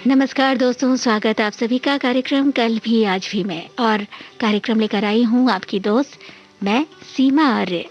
नमस्कार दोस्तों, स्वागत आप सभी का कार्यक्रम कल भी आज भी में। और कार्यक्रम लेकर आई हूँ आपकी दोस्त मैं सीमा आर्य।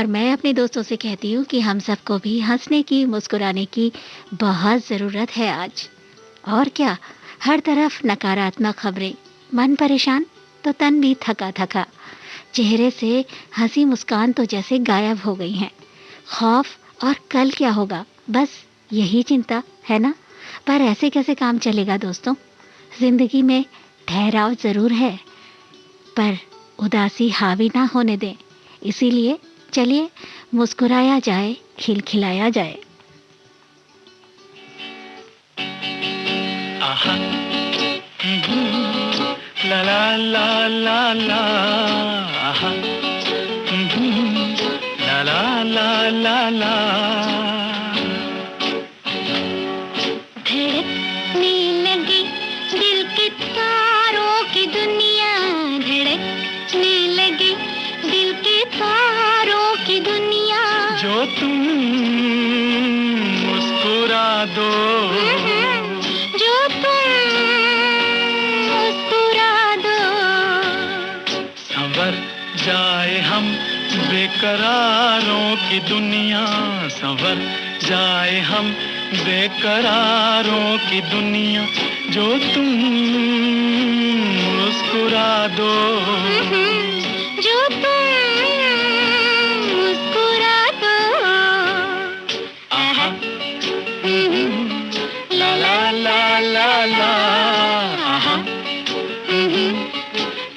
और मैं अपने दोस्तों से कहती हूँ कि हम सबको भी हंसने की, मुस्कुराने की बहुत ज़रूरत है आज। और क्या, हर तरफ नकारात्मक खबरें, मन परेशान तो तन भी थका-थका। चेहरे से हंसी मुस्कान तो जैसे गायब हो गई हैं। खौफ और कल क्या होगा, बस यही चिंता है ना। पर ऐसे कैसे काम चलेगा दोस्तों। जिंदगी में ठहराव ज़रूर है, पर उदासी हावी ना होने दें। इसीलिए चलिए मुस्कुराया जाए, खिलखिलाया जाए। आहा, ला ला ला ला ला, आहा, ला ला ला ला ला। धड़कने लगी दिल के तारों की दुनिया, धड़कने लगी दिल के तारों की दुनिया। जो तुम मुस्कुरा दो, जो तुम मुस्कुरा दो, संवर जाए हम बेकरारों की दुनिया, संवर जाए हम बेकरारों की दुनिया। जो तुम मुस्कुरा दो, जो तुम मुस्कुरा दो। आहा, ला ला ला ला ला, आहा,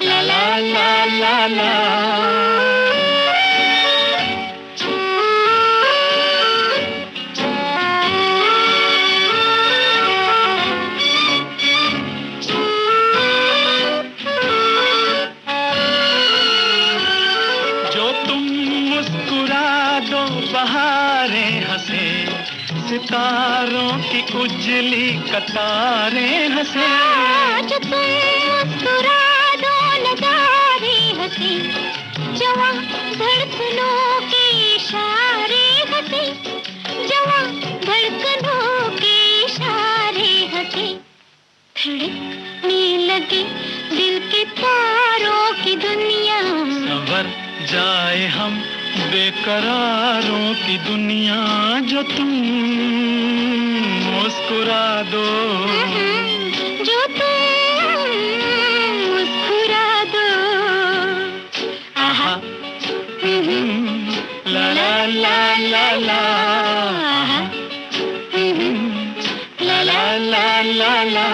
ला ला ला ला ला। बहारें हंसे, सितारों की उजली कतारें हंसे। जो तुम मुस्कुरा दो, नजारे हंसे, जवां धड़कनों के इशारे हंसे, जवां धड़कनों के इशारे हंसे। धड़कने लगे दिल के तारों की दुनिया, संवर जाए हम बेकरारों की दुनिया। जो तुम मुस्कुरा दो, जो तुम मुस्कुरा दो। आहा, ला ला ला ला ला, आहा, ला ला ला ला ला।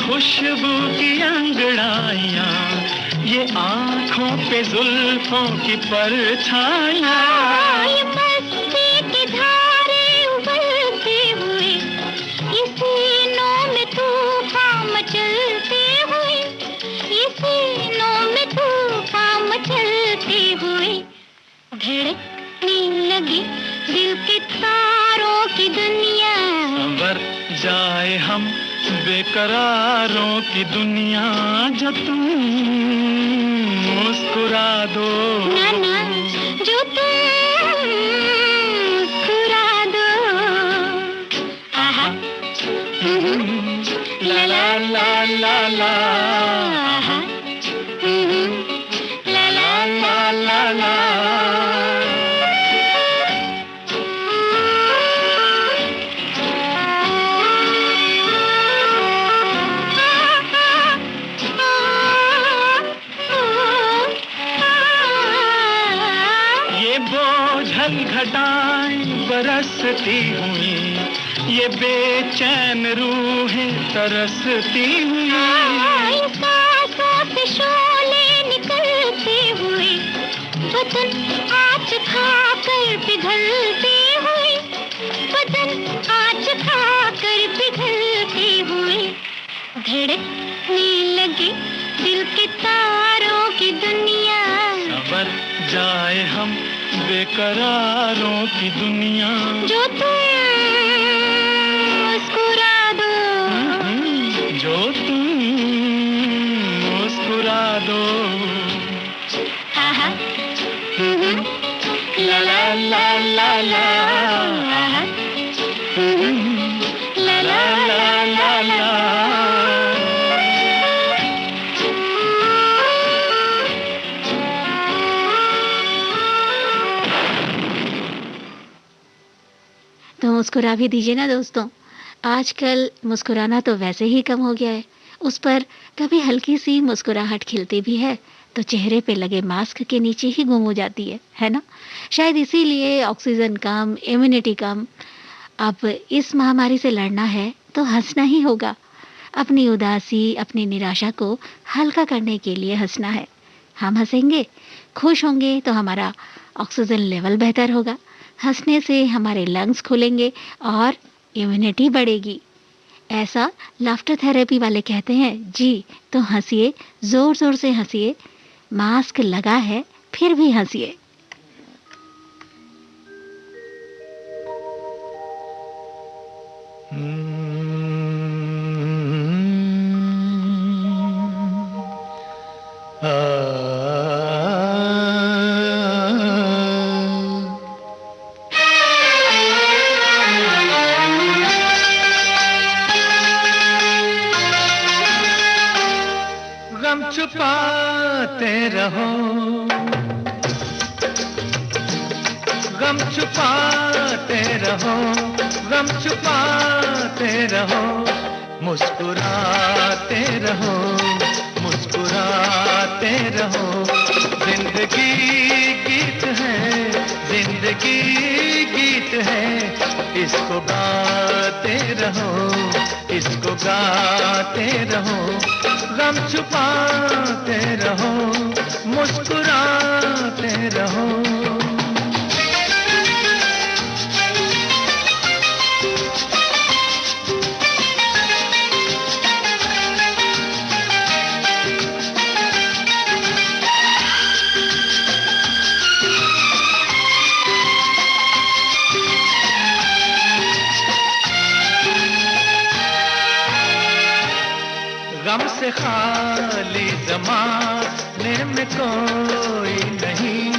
खुशबू की अंगड़ाइयाँ, ये आँखों पे जुल्फों की परछाइयाँ, ये मस्ती की धारे उबलते हुए, ये सीनों में तूफान मचलते हुए, ये सीनों में तूफान मचलते हुए। धड़कने लगी दिल के तारों की दुनिया, संवर जाए हम बेकरारों की दुनिया। जो तुम मुस्कुरा दो, ना ना, जो तुम मुस्कुरा दो। आहा, ला ला ला ला ला, आहा, ला ला ला ला ला। घटाएं बरसती हुई, ये बेचैन रूहें तरसती हुई, सांसों से शोले निकलते हुए, बदन आज खाकर पिघलते हुए, बदन आज खाकर पिघलते हुए। धड़कने लगे दिल के तारों की दुनिया, संवर जाए हम बेकरारों की दुनिया। जो तुम मुस्कुरा दो, जो तुम मुस्कुरा दो, आहा, ला ला ला ला ला। तो मुस्कुरा भी दीजिए ना दोस्तों। आजकल मुस्कुराना तो वैसे ही कम हो गया है, उस पर कभी हल्की सी मुस्कुराहट खिलती भी है तो चेहरे पे लगे मास्क के नीचे ही गुम हो जाती है ना? शायद इसीलिए ऑक्सीजन कम, इम्यूनिटी कम। अब इस महामारी से लड़ना है तो हंसना ही होगा। अपनी उदासी, अपनी निराशा को हल्का करने के लिए हंसना है। हम हंसेंगे, खुश होंगे तो हमारा ऑक्सीजन लेवल बेहतर होगा। हंसने से हमारे लंग्स खुलेंगे और इम्यूनिटी बढ़ेगी। ऐसा लाफ्टर थेरेपी वाले कहते हैं जी। तो हंसिए, जोर जोर से हंसिए। मास्क लगा है फिर भी हंसिए। गम छुपाते रहो, गम छुपाते रहो, गम छुपाते रहो, मुस्कुराते रहो, मुस्कुराते रहो। जिंदगी गीत है, जिंदगी गीत है, इसको गाते रहो, इसको गाते रहो। गम छुपाते रहो, मुस्कुराते रहो। गम से खाली ज़माने में कोई नहीं,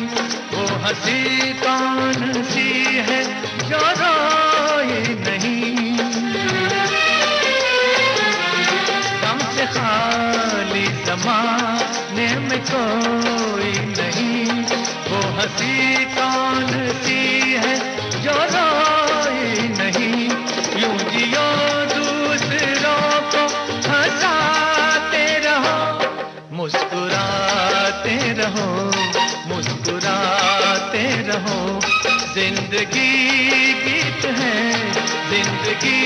वो हंसी कौन सी है जो रोए नहीं। गम से खाली ज़माने में कोई नहीं, वो हंसी कौन सी है जो रोए नहीं। यूं जियो दूसरों को हंसाते रहो, मुस्कुराते रहो, मुस्कुराते रहो। जिंदगी गीत है, जिंदगी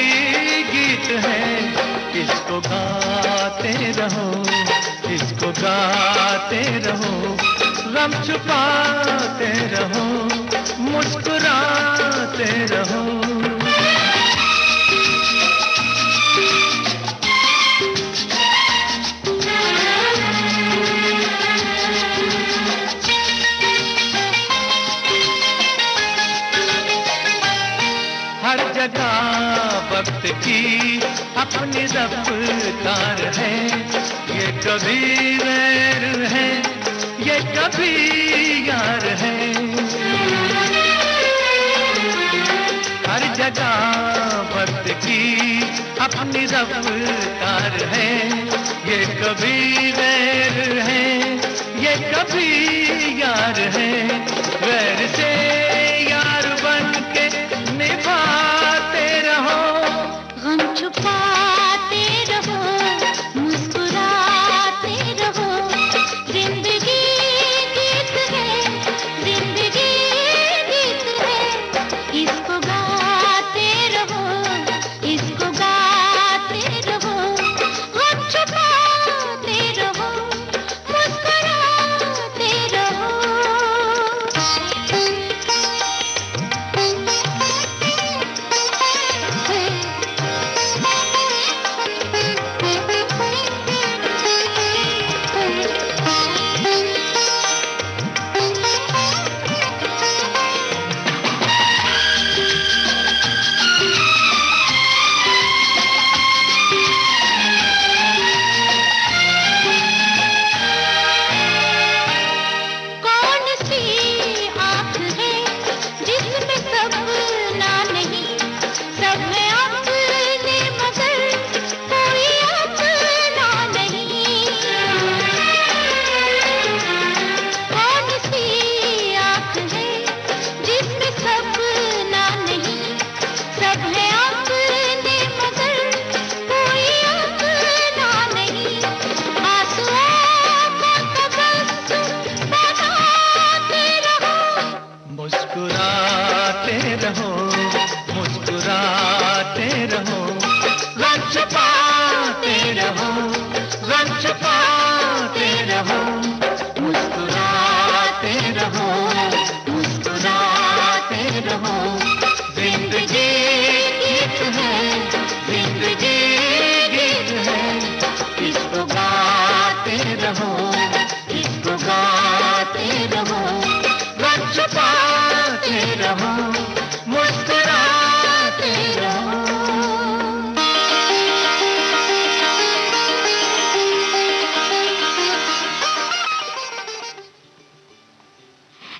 गीत है, इसको गाते रहो, इसको गाते रहो। गम छुपाते रहो, मुस्कुराते रहो। हर जगह वक्त की अपनी रफ्तार है, ये कभी वैर है, ये कभी यार है। हर जगह वक्त की अपनी रफ्तार है, ये कभी वैर है, ये कभी यार है। वैर से यार बन के निभाते रहो, गम छुपाते रहो, मुस्कुराते रहो। जिंदगी गीत है, जिंदगी गीत है, इसको गाते रहो, इसको गाते रहो। गम छुपाते रहो, मुस्कुराते रहो।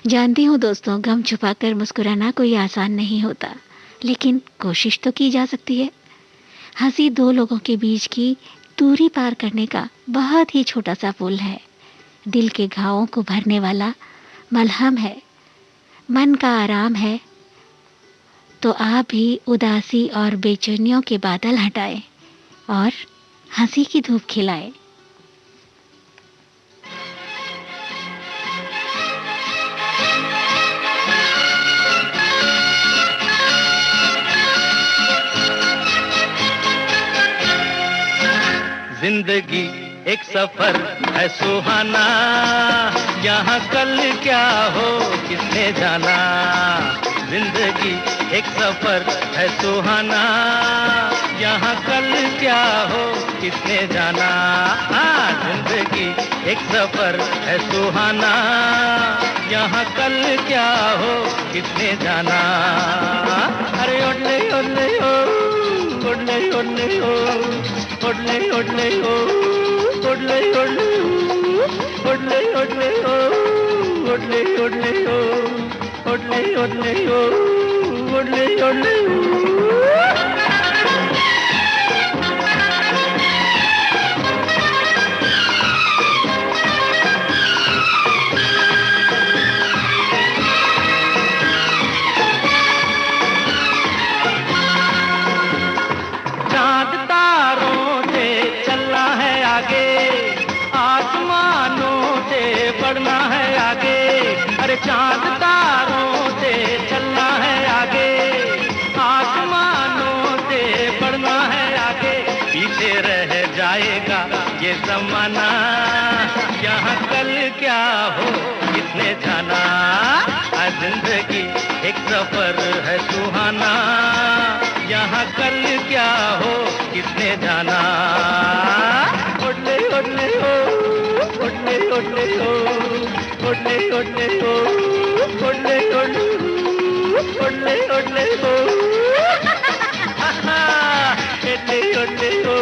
जानती हूँ दोस्तों, गम छुपाकर मुस्कुराना कोई आसान नहीं होता, लेकिन कोशिश तो की जा सकती है। हंसी दो लोगों के बीच की दूरी पार करने का बहुत ही छोटा सा पुल है। दिल के घावों को भरने वाला मलहम है, मन का आराम है। तो आप भी उदासी और बेचैनियों के बादल हटाएं और हंसी की धूप खिलाएं। जिंदगी एक सफर है सुहाना, यहाँ कल क्या हो किसने जाना। जिंदगी एक सफर है सुहाना, यहाँ कल क्या हो किसने जाना। हाँ, जिंदगी एक सफर है सुहाना, यहाँ कल क्या हो किसने जाना। अरे ओले ओले ओ, ओले ओले ओ, ओले ओले ओ, ओले ओले ओ, ओले ओले ओ, ओले ओले ओ, ओले ओले ओ, ओले ओले ओ। चांद तारों से चलना है आगे, आसमानों से बढ़ना है आगे। अरे चांद तारों से चलना है आगे, आसमानों से बढ़ना है आगे। पीछे रह जाएगा ये जमाना, यहाँ कल क्या हो किसने जाना। आज जिंदगी एक सफर है सुहाना, यहाँ कल क्या हो किसने जाना। ओले ओले ओ, ओले ओले ओ, ओले ओले ओ, ओले ओले ओ, ओले ओले ओ, ओले ओले ओ।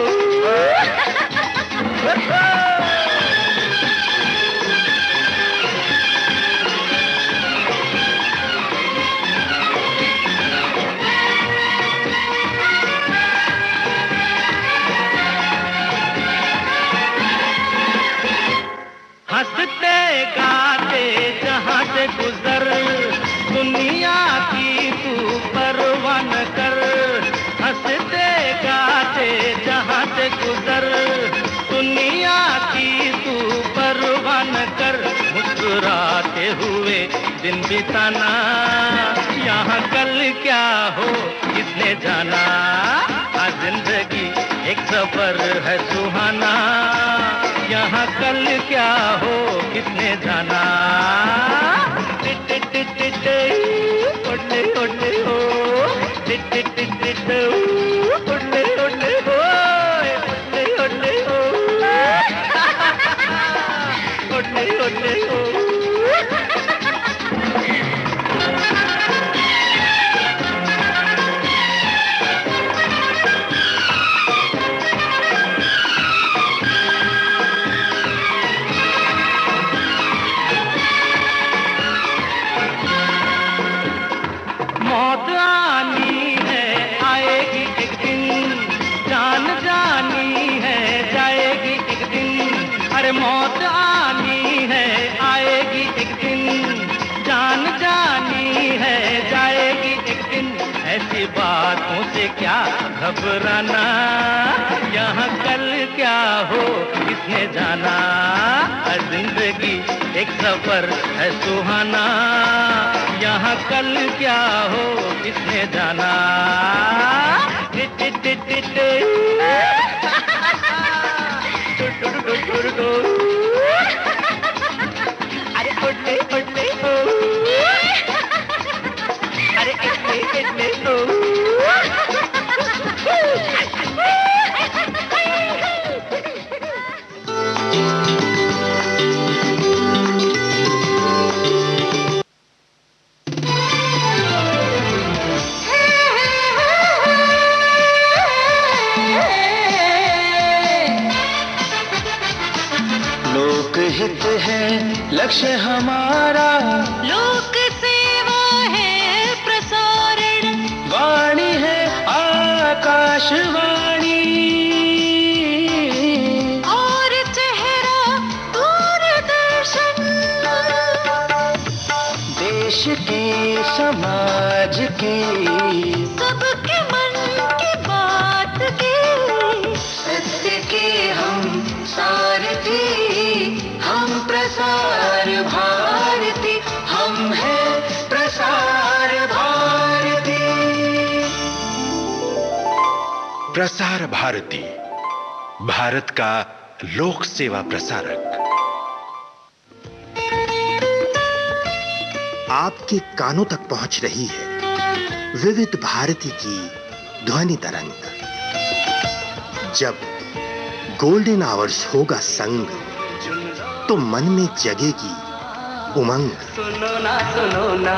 हंसते गाते जहाँ से गुजर, दुनिया की तू परवाह न कर। हंसते गाते जहाँ से गुजर, दुनिया की तू परवाह न कर। मुस्कुराते हुए दिन बिताना, यहाँ कल क्या हो किसने जाना। आज जिंदगी एक सफर है सुहाना, यहाँ कल क्या हो किसने जाना। टिट टिट टिट टिट ओले ओले ओ, टिट टिट टिट टिट ओले ओले ओ, ओले ओले ओ, ओले ओले ओ। मौत आनी है आएगी एक दिन, जान जानी है जाएगी एक दिन। अरे मौत आनी है आएगी एक दिन, जान जानी है जाएगी एक दिन। ऐसी बातों से क्या घबराना, यहाँ कल क्या हो किसने जाना। जिंदगी एक सफर है सुहाना, यहाँ कल क्या हो किसने जाना। टिट टिट टिट टिट टु टु टु टु टु। अरे ओले ओले ओ, अरे इतने इतने ओ। हित है लक्ष्य हमारा, लोक सेवा है प्रसारण, वाणी है आकाशवाणी, और चेहरा दूरदर्शन। देश की समाज की सबके मन की बात की, सत्य के हम सारथी, हम प्रसार भारती, हम हैं प्रसार भारती। प्रसार भारती, भारत का लोक सेवा प्रसारक। आपके कानों तक पहुंच रही है विविध भारती की ध्वनि तरंग। जब गोल्डन आवर्स होगा संग, तो मन में जगेगी उमंग। सुनो ना सुन लो ना।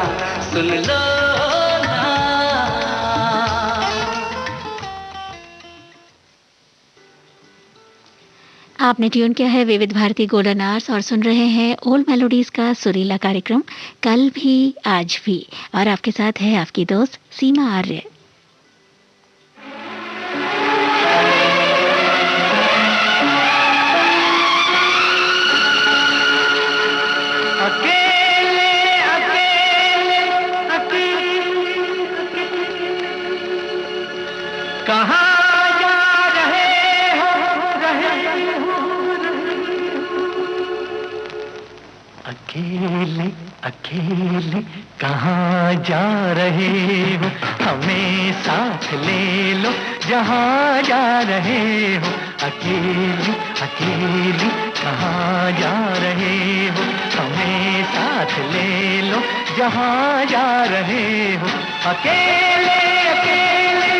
आपने ट्यून किया है विविध भारती गोल्डन आवर्स और सुन रहे हैं ओल्ड मेलोडीज का सुरीला कार्यक्रम कल भी आज भी। और आपके साथ है आपकी दोस्त सीमा आर्य। अकेले अकेले कहाँ जा रहे हो, अकेले अकेले कहाँ जा रहे हो, हमें साथ ले लो जहाँ जा रहे हो। अकेले अकेले कहाँ जा रहे हो, हमें साथ ले लो जहाँ जा रहे हो। अकेले अकेले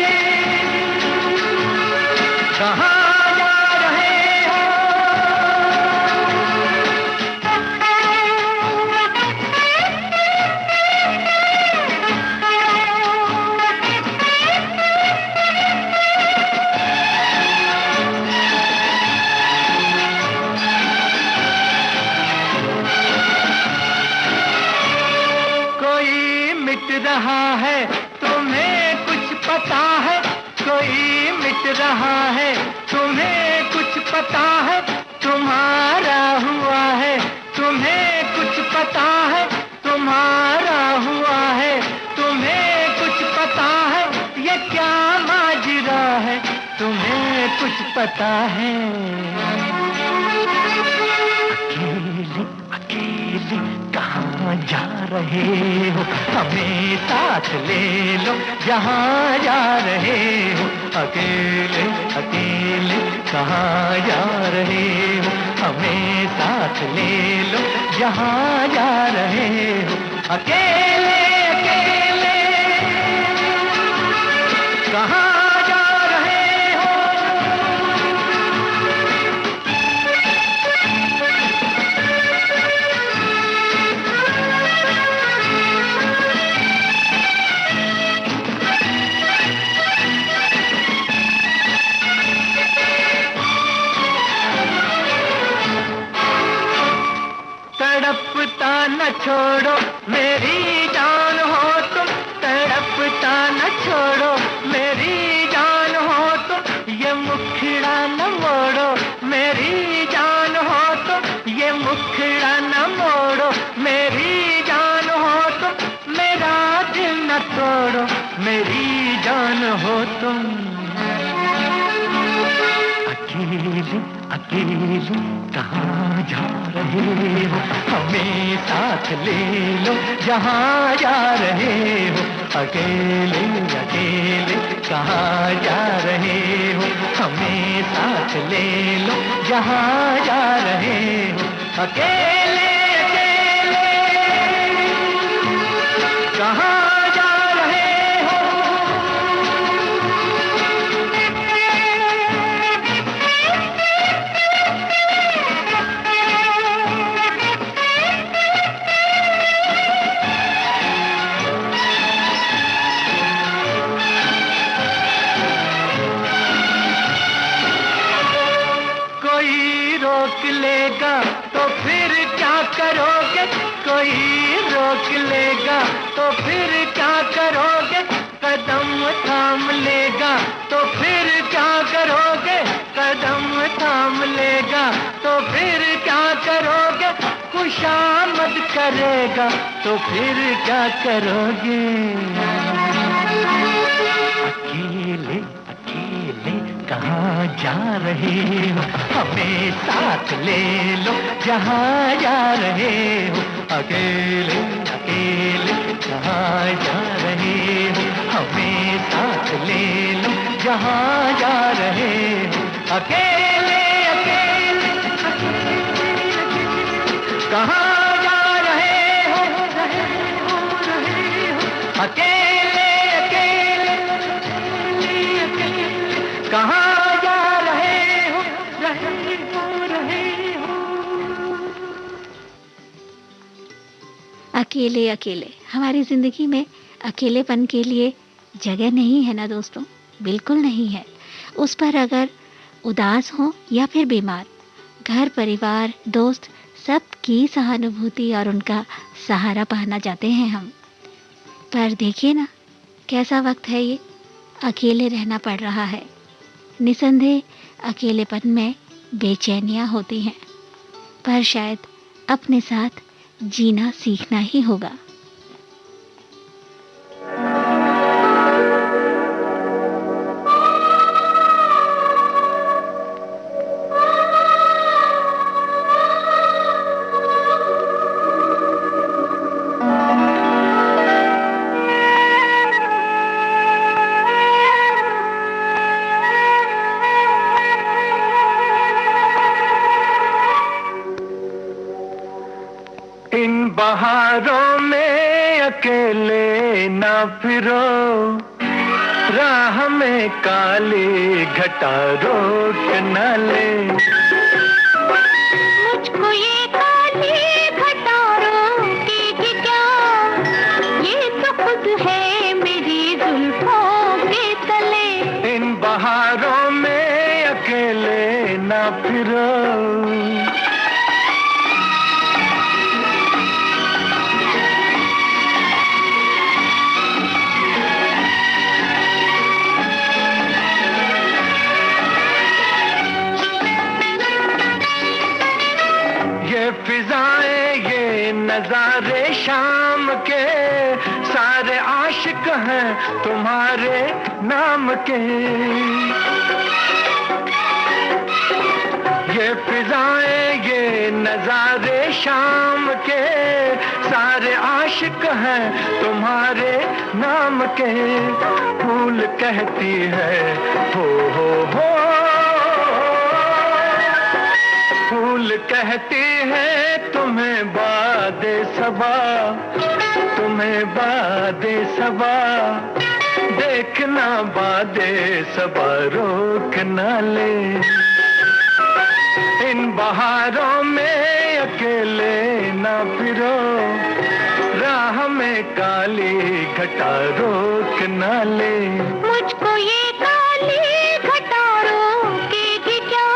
कहाँ जा रहे हो। कोई मिट रहा है तुम्हें कुछ पता है, कोई मिट रहा है तुम्हें कुछ पता है, तुम्हारा हुआ है तुम्हें कुछ पता है, तुम्हारा हुआ है तुम्हें कुछ पता है। ये क्या माजरा है तुम्हें कुछ पता है। अकेले अकेले कहाँ जा रहे हो, हमें साथ ले लो जहाँ जा रहे हो। अकेले अकेले कहाँ जा रहे हो, हमें साथ ले लो जहाँ जा रहे हो। अकेले अकेले कहाँ जा रहे हो। तड़पता न छोड़ो मेरी जान हो तुम, तड़पता न छोड़ो मेरी जान हो तुम, ये मुखड़ा न मोड़ो मेरी जान हो तुम, ये मुखड़ा न मोड़ो मेरी जान हो तुम, मेरा दिल न तोड़ो मेरी जान हो तुम। अकेले अकेले कहाँ जा रहे हो, हमें साथ ले लो जहाँ जा रहे हो। अकेले अकेले कहाँ जा रहे हो, हमें साथ ले लो जहाँ जा रहे हो। अकेले अकेले कहाँ जा रहे हो। रोक लेगा तो फिर क्या करोगे, कोई रोक लेगा तो फिर क्या करोगे, कदम थाम लेगा तो फिर क्या करोगे, कदम थाम लेगा तो फिर क्या करोगे, खुशामद करेगा तो फिर क्या करोगे। अकेले अकेले कहाँ जा रहे हो, हमें साथ ले लो जहाँ जा रहे हो। अकेले अकेले कहाँ जा रहे हो, हमें साथ ले लो जहाँ जा रहे हो। अकेले अकेले कहाँ जा रहे हो, अकेले अकेले कहाँ जा रहे हो, अकेले अकेले। हमारी जिंदगी में अकेलेपन के लिए जगह नहीं है ना दोस्तों, बिल्कुल नहीं है। उस पर अगर उदास हो या फिर बीमार, घर परिवार दोस्त सबकी सहानुभूति और उनका सहारा पाना चाहते हैं हम। पर देखिए ना कैसा वक्त है ये, अकेले रहना पड़ रहा है। निसंदेह अकेलेपन में बेचैनियाँ होती हैं, पर शायद अपने साथ जीना सीखना ही होगा। बहारों में अकेले ना फिरो, राह में काली घटा रोक न ले। मुझको ये काली घटा रोकेगी क्या, ये तो खुद है मेरी जुल्फों के तले। इन बहारों में अकेले ना फिरो, फिजाएं ये नजारे शाम के, सारे आशिक हैं तुम्हारे नाम के। ये फिजाएं ये नजारे शाम के, सारे आशिक हैं तुम्हारे नाम के। फूल कहती है हो, फूल कहती है तुम्हें बादे सबा, तुम्हें बादे सबा। देखना बादे सबा रोक न ले। इन बहारों में अकेले ना फिरो, राह में काली घटा रोक न ले। मुझको ये काली घटा रोकेगी क्या,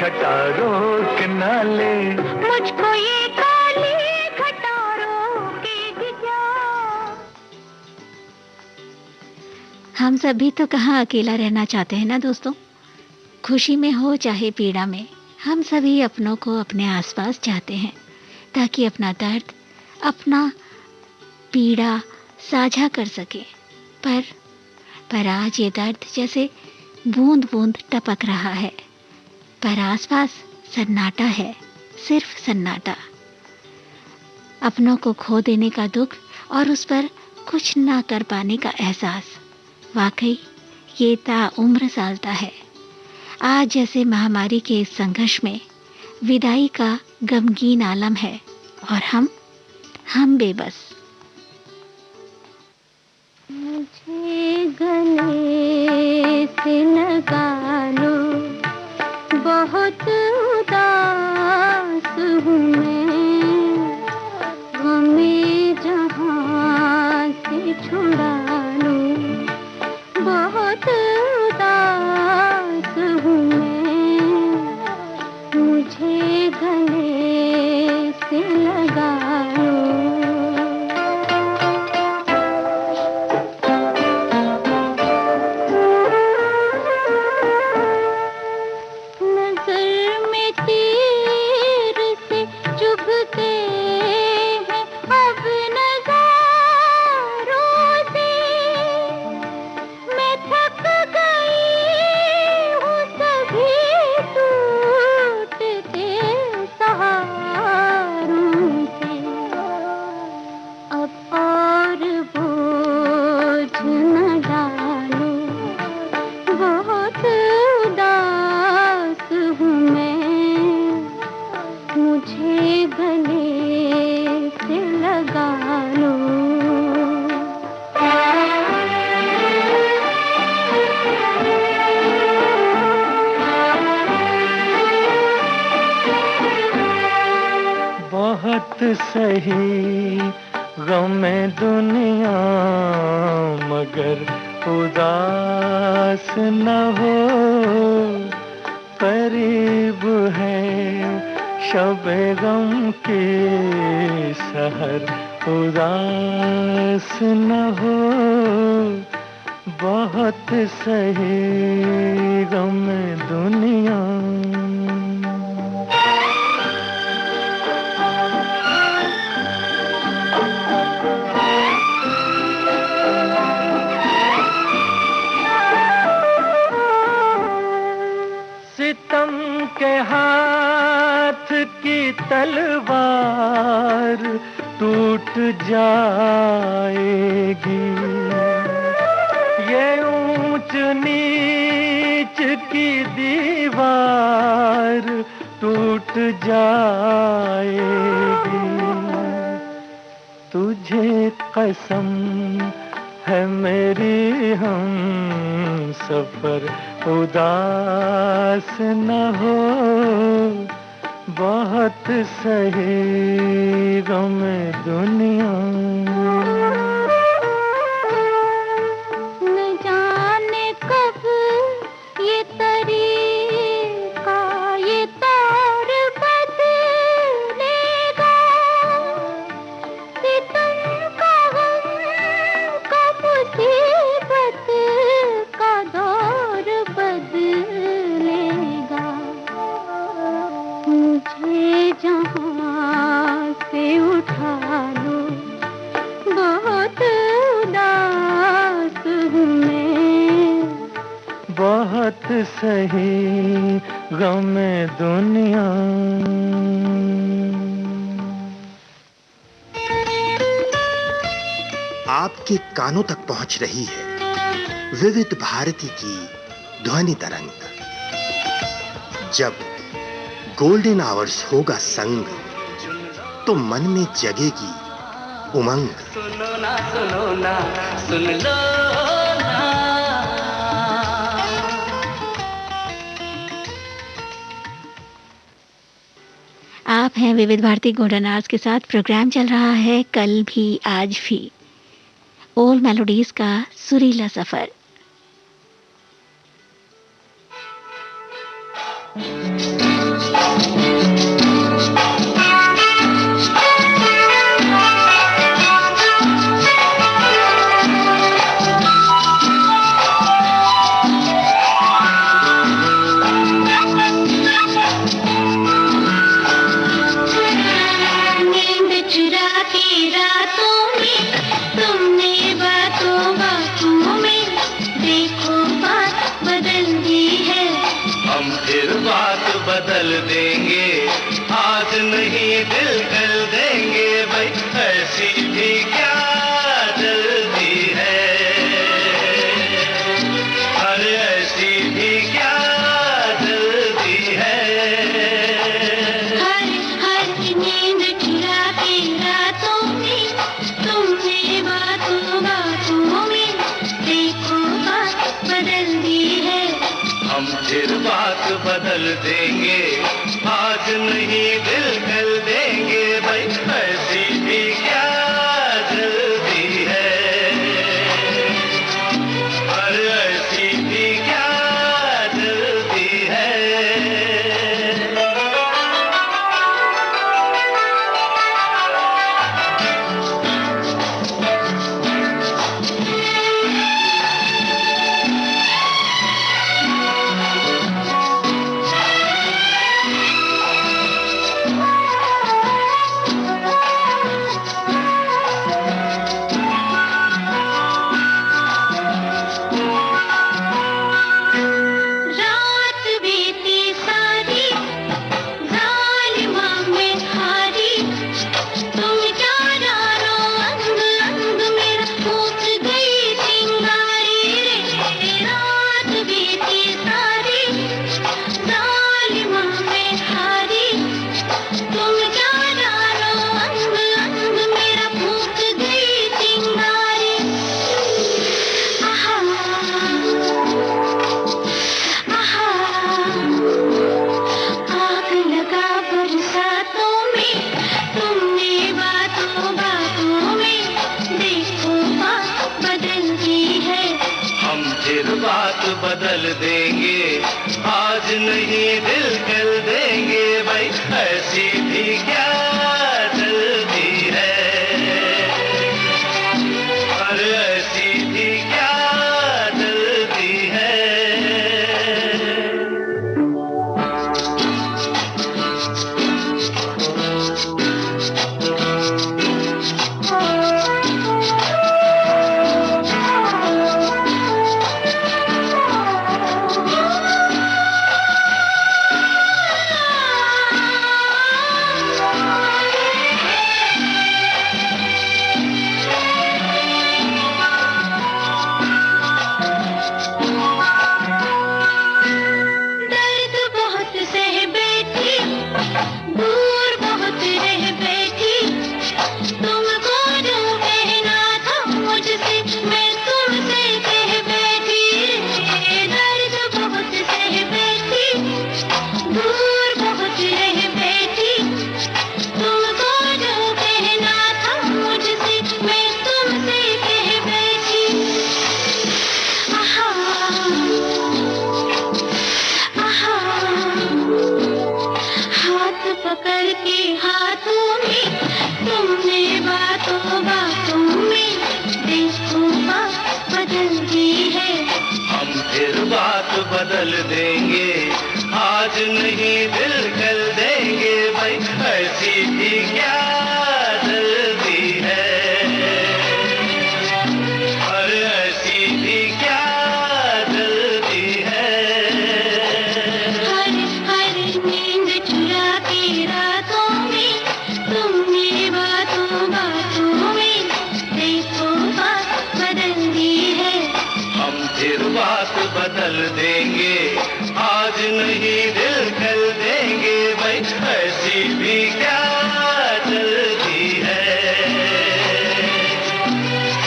घटा रोक न ले। मुझको ये काली घटा रोकेगी क्या। हम सब भी तो कहाँ अकेला रहना चाहते हैं ना दोस्तों। खुशी में हो चाहे पीड़ा में, हम सभी अपनों को अपने आसपास चाहते हैं, ताकि अपना दर्द, अपना पीड़ा साझा कर सके। पर आज ये दर्द जैसे बूंद बूंद टपक रहा है, पर आसपास सन्नाटा है, सिर्फ सन्नाटा। अपनों को खो देने का दुख और उस पर कुछ ना कर पाने का एहसास, वाकई ये ताउम्र सालता है। आज जैसे महामारी के इस संघर्ष में विदाई का गमगीन आलम है और हम बेबस। मुझे गले से लगा लो, बहुत उदास हूँ मैं, गमे जहाँ से छुड़ा लो, बहुत उदास हूँ मैं, मुझे गले से लगा लो। सही गम दुनिया मगर उदास न हो, करीब है शब गम के सहर उदास न हो, बहुत सही गम दुनिया। के हाथ की तलवार टूट जाएगी, ये ऊंच नीच की दीवार टूट जाएगी। तुझे कसम है मेरी हम सफर उदास न हो, बहुत सही गम दुनिया। न जाने कब ये तरीका ये तार बदलेगा, सितम का गम का मुसीबत का दौर बदलेगा। मुझे जहाँ से उठा लो, बहुत उदास हूँ मैं, बहुत सही गम दुनिया। आपके कानों तक पहुंच रही है विविध भारती की ध्वनि तरंग। जब गोल्डन आवर्स होगा संग, तो मन में जगेगी उमंग। सुनो ना सुन लो ना। आप हैं विविध भारती गोल्डन आवर्स के साथ। प्रोग्राम चल रहा है कल भी आज भी, ओल्ड मेलोडीज का सुरीला सफर। चुराती रातों में, तुमने बातों बातों में देखो बात बदल दी है। हम फिर बात बदल देंगे, आज नहीं दिल कर देंगे भाई, ऐसी भी क्या जल्दी है, अरे ऐसी भी क्या जल्दी है। हर हर नींद चुराती रातों में, तुमने बातों बातों में देखो बात बदल दी है। हम फिर बात बदल देंगे, आज नहीं दिल कर देंगे भाई, ऐसी भी क्या जल्दी है, अरे ऐसी भी क्या जल्दी है। रात बीती सारी जालिमा में हारी, तुम क्या जानो अंग अंग मेरा फूट गई चिंगारी रे। रात बीती सारी जालिमा में हारी, तुम क्या जानो अंग अंग मेरा फूट गई चिंगारी। आहा आग लगा बरसातों में, तुमने बातों बातों में देखो बात बदल दी है। हम फिर बात बदल देंगे, आज नहीं दिल कर देंगे भाई, ऐसी भी क्या जल्दी है, अरे ऐसी भी क्या जल्दी है। दर्द बहुत सह बैठी, दूर बहुत रह बैठी, तुमको जो कहना था मुझसे मैं तुमसे कह बैठी। दर्द बहुत सह बैठी, दूर बहुत रह बैठी, तुमको जो कहना था मुझसे मैं तुमसे कह बैठी। आहा हाथ पकड़ के हाथों में, तुमने बातों बातों में देखो बात बदल दी है। हम फिर बात बदल देंगे, आज नहीं दिल कर देंगे भाई, ऐसी भी क्या जल्दी है, अरे ऐसी भी क्या जल्दी है। हर हर नींद चुराती रातों में, तुमने बातों बातों में देखो बात बदल दी है। हम फिर बात बदल देंगे, आज नहीं दिल कर देंगे भाई, ऐसी भी क्या जल्दी है,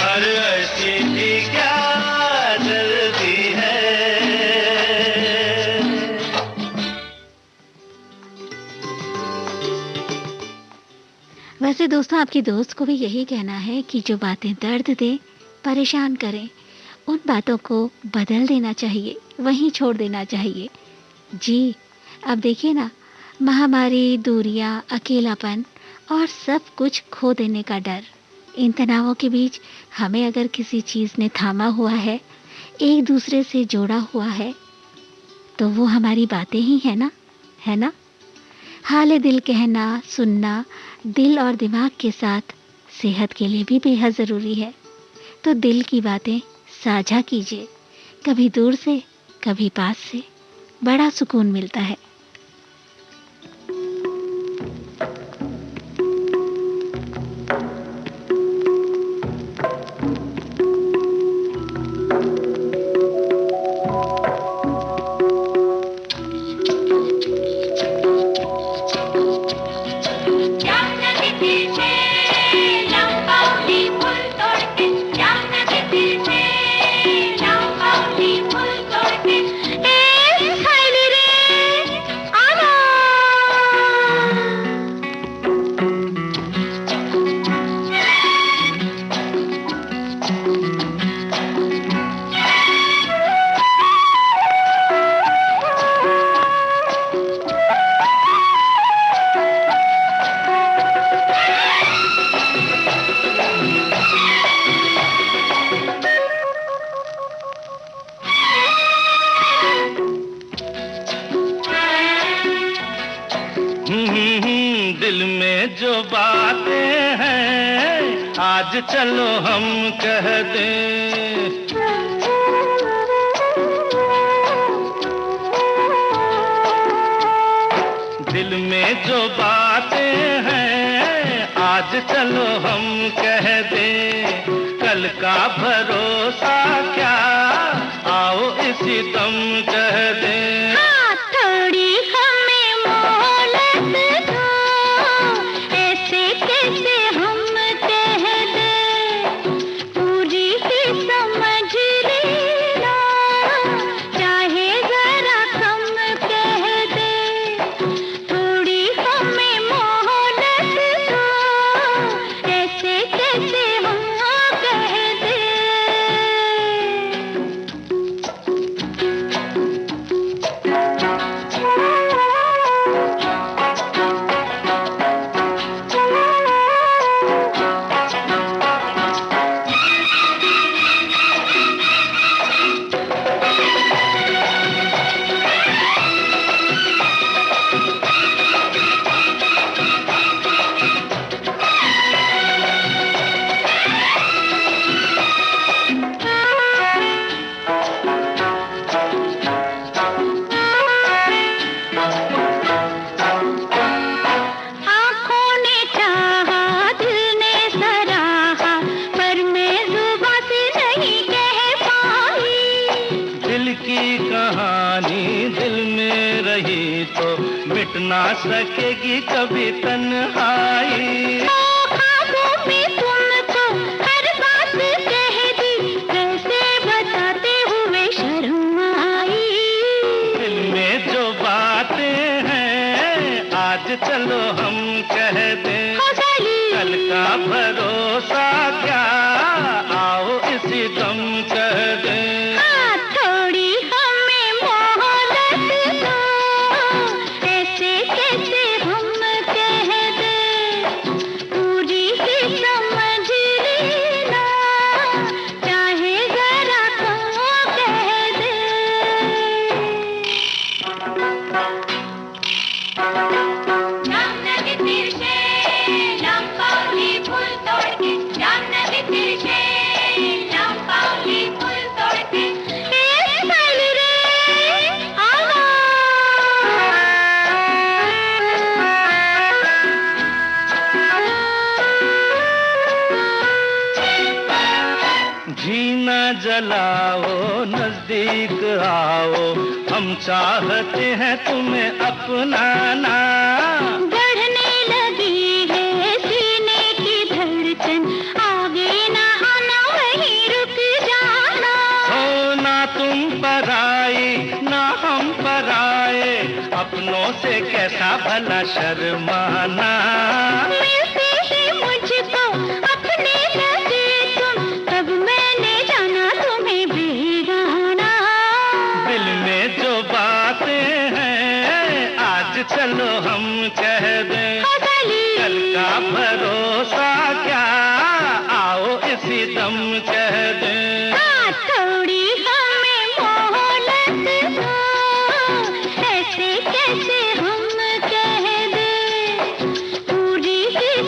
अरे ऐसी भी क्या जल्दी है। वैसे दोस्तों, आपकी दोस्त को भी यही कहना है कि जो बातें दर्द दें, परेशान करें, उन बातों को बदल देना चाहिए, वहीं छोड़ देना चाहिए। जी, अब देखिए ना, महामारी, दूरियां, अकेलापन और सब कुछ खो देने का डर, इन तनावों के बीच हमें अगर किसी चीज़ ने थामा हुआ है, एक दूसरे से जोड़ा हुआ है, तो वो हमारी बातें ही है ना, है ना? हाल दिल कहना, सुनना, दिल और दिमाग के साथ सेहत के लिए भी बेहद ज़रूरी है। तो दिल की बातें साझा कीजिए, कभी दूर से कभी पास से, बड़ा सुकून मिलता है। दिल में जो बातें हैं आज चलो हम कह दें। दिल में जो बातें हैं आज चलो हम कह दें। कल का भरोसा क्या, आओ इसी दम कह दें। हाँ, थोड़ी हमें मोहलत दो, ऐसे कैसे हम कह दें। पूरी ही समझ लेना, चाहे जरा कम कह दे। थोड़ी हमें मोहलत दो, ऐसे कैसे हम कह दें। आँखों ने चाहा, दिल ने सराहा, पर मैं जुबां से नहीं कह पाई। दिल की कहानी दिल में रही तो मिट ना सकेगी कभी तन्हाई। ख्वाबों में तुमको हर बात कह दी, कैसे बताते हुए शर्म आई। दिल में जो बातें हैं आज चलो हम कह दें। कल का भरोसा क्या, आओ इसी दम कह दें। हाँ, थोड़ी हमें मोहलत दो, ऐसे कैसे हम कह दें। पूरी ही समझ लेना, चाहे जरा कम कह दें। जामनदी तीर से लंबावली पुल तोड़ के, जामनदी तीर से लंबावली पुल तोड़ के, ए साली रे आवा। जीना जलाओ नजदीक आओ, हम चाहते हैं तुम्हें अपनाना। बढ़ने लगी है सीने की धड़कन, आगे ना आना वहीं रुक जाना। हो ना तुम पर आए ना हम पर आए, अपनों से कैसा भला शर्माना। मिलते ही मुझको अपने लगे तुम, तब मैंने जाना तुम्हें बेगाना। दिल में जो बातें हैं आज चलो हम कह दें। कल का भरोसा क्या, आओ इसी दम कह दें। हाँ, थोड़ी हमें मोहलत दो, ऐसे कैसे हम कह दें। पूरी ही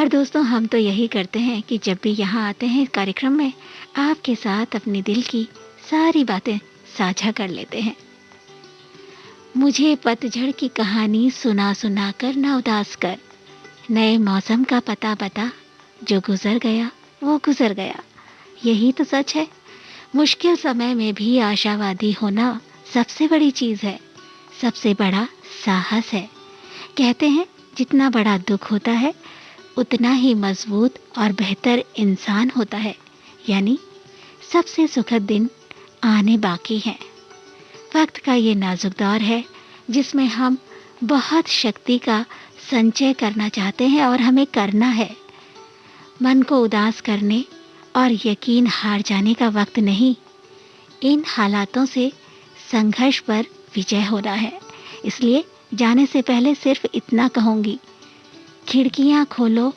और दोस्तों, हम तो यही करते हैं कि जब भी यहाँ आते हैं इस कार्यक्रम में, आपके साथ अपने दिल की सारी बातें साझा कर लेते हैं। मुझे पतझड़ की कहानी सुना सुना कर न उदास कर, नए मौसम का पता बता, जो गुजर गया वो गुजर गया। यही तो सच है। मुश्किल समय में भी आशावादी होना सबसे बड़ी चीज है, सबसे बड़ा साहस है। कहते हैं जितना बड़ा दुख होता है उतना ही मजबूत और बेहतर इंसान होता है। यानी सबसे सुखद दिन आने बाकी हैं। वक्त का ये नाजुक दौर है जिसमें हम बहुत शक्ति का संचय करना चाहते हैं और हमें करना है। मन को उदास करने और यकीन हार जाने का वक्त नहीं। इन हालातों से संघर्ष पर विजय होना है। इसलिए जाने से पहले सिर्फ इतना कहूंगी, खिड़कियां खोलो,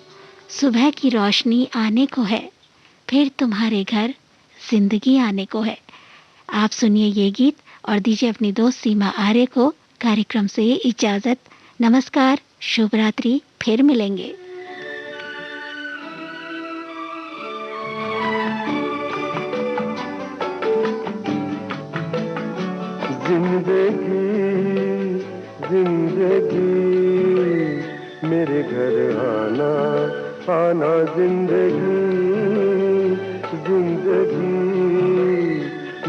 सुबह की रोशनी आने को है, फिर तुम्हारे घर जिंदगी आने को है। आप सुनिए ये गीत और दीजिए अपनी दोस्त सीमा आर्य को कार्यक्रम से इजाजत। नमस्कार, शुभ रात्रि, फिर मिलेंगे। जिंदगी जिंदगी मेरे घर आना आना, जिंदगी जिंदगी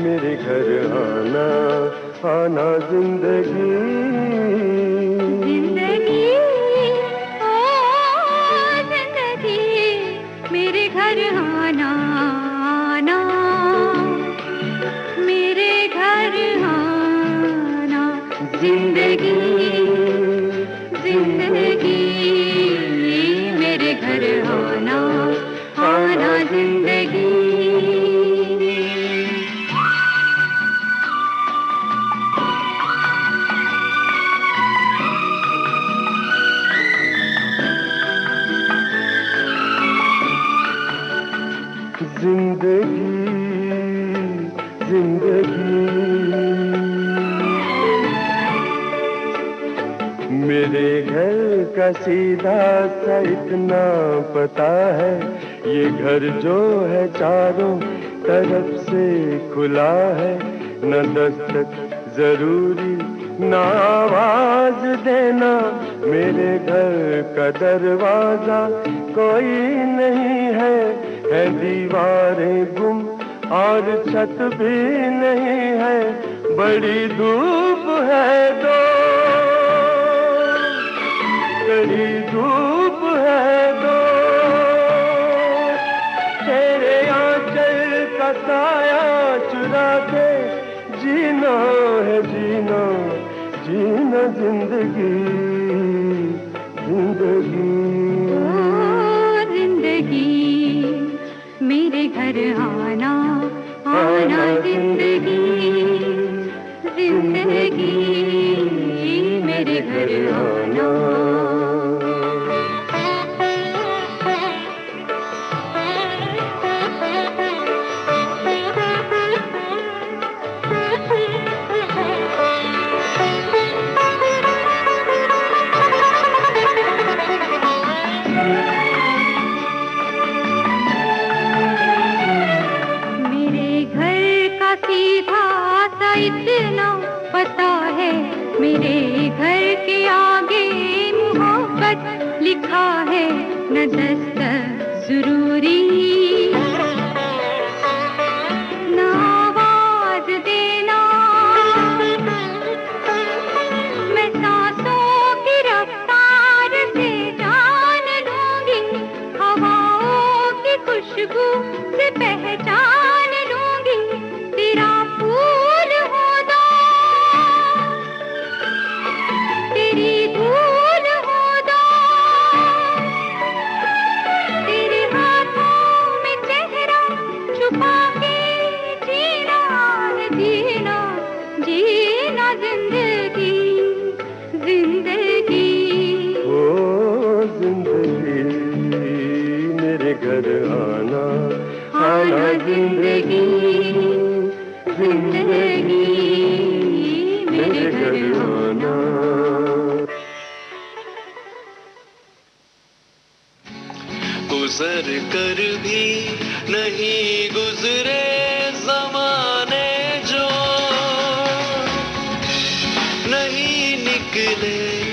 मेरे घर आना आना, जिंदगी जिंदगी ओ जिंदगी मेरे घर आना आना, मेरे घर आना। जिंदगी जिंदगी मेरे घर आना आना, जिंदगी। जिंदगी जिंदगी मेरे घर का सीधा सा इतना पता है, ये घर जो है चारों तरफ से खुला है। न दस्तक जरूरी न आवाज देना, मेरे घर का दरवाजा कोई नहीं है दीवारें गुम और छत भी नहीं है, बड़ी धूप है तो बड़ी धूप है तो, तेरे आंचल का साया चुरा के जीना है जीना जीना, जिंदगी जिंदगी मेरे घर आना आना, जिंदगी जिंदगी मेरे घर आना। इतना पता है, मेरे घर के आगे मोहब्बत लिखा है, न दस्तक जरूरी न आवाज देना, मैं सांसों की रफ्तार से जान लूंगी, हवाओं की खुशबू से पहचान लूंगी, तेरा फूल होना तेरी धूल होना, तेरे हाथों में चेहरा छुपा के जीना है, जीना जीना जिंदगी जिंदगी। ओ जिंदगी मेरे घर आना आना, जिंदगी जिंदगी मेरे घर आना। गुजर कर भी नहीं गुजरे जमाने जो नहीं निकले